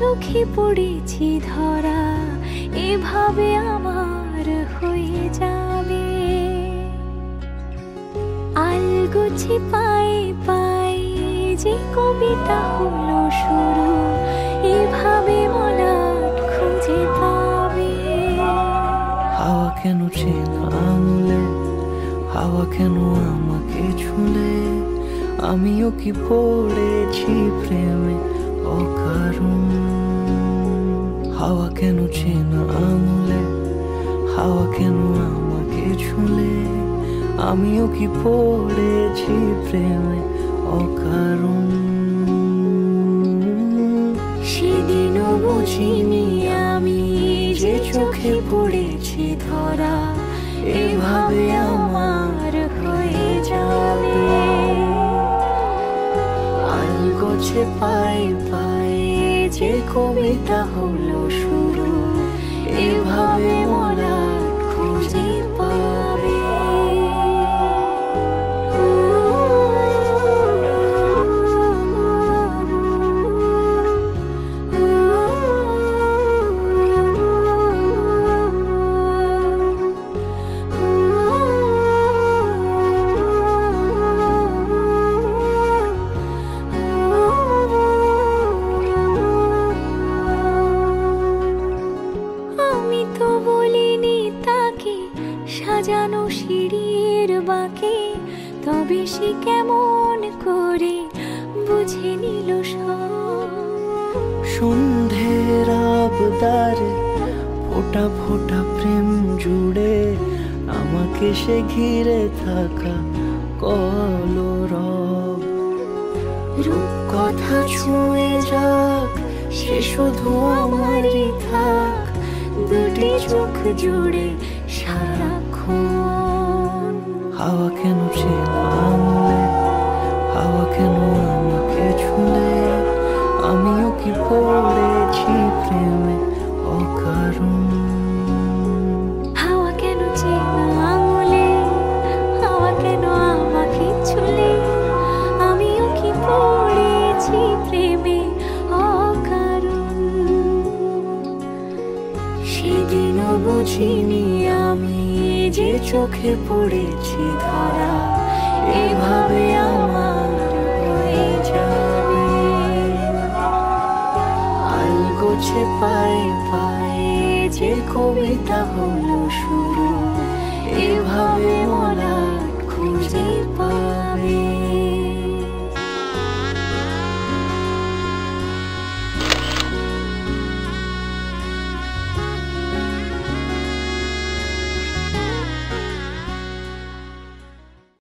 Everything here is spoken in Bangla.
চোখে পড়েছি ধরা, এভাবে আমার হয়ে যাবে। আলগোছে পায়ে পায়ে যে কবিতা হলো শুরু, এভাবে মলাট খুঁজে পাবে। হাওয়া কেন চেনা আঙুলে, হাওয়া কেন আমাকে ছুলে, আমিও কি পড়েছি প্রেমে অকারণ। হাওয়া কেন চেনা আঙুলে, হাওয়া কেন আমাকে ছুলে, আমিও কি পড়েছি প্রেমে অকারণ। সেদিনও বুঝিনি আমি যে চোখে পড়েছি ধরা, এভাবে আমার হয়ে যাবে। আলগোছে পায়ে পায়ে যে কবিতা হলো শুরু, এভাবে মলাট খুঁজে পাবে। সাজানো সিঁড়ির বাঁকে, তবে সে কেমন করে বুঝে নিল সব। সন্ধ্যের আবদারে ফোঁটা ফোঁটা প্রেম জুড়ে, আমাকে সে ঘিরে থাকা কলরব। রূপকথা ছুঁয়ে যাক, সে শুধু আমারই থাক, দুটি চোখ জুড়ে সারাক্ষণ। হাওয়া কেন চেনা আঙুলে, হাওয়া কেন আমাকে ছুলে, আমিও কি পড়েছি প্রেমে অকারণ। হাওয়া কেন চেনা আঙুলে, হাওয়া কেন আমাকে ছুলে, আমিও কি পড়েছি প্রেমে অকারণ। সেদিনও বুঝিনি আমি যে চোখে পড়েছি ধরা, এভাবে আমার হয়ে যাবে। আলগোছে পায়ে পায়ে যে কবিতা হলো শুরু, এভাবে মলাট খুঁজে পাবে।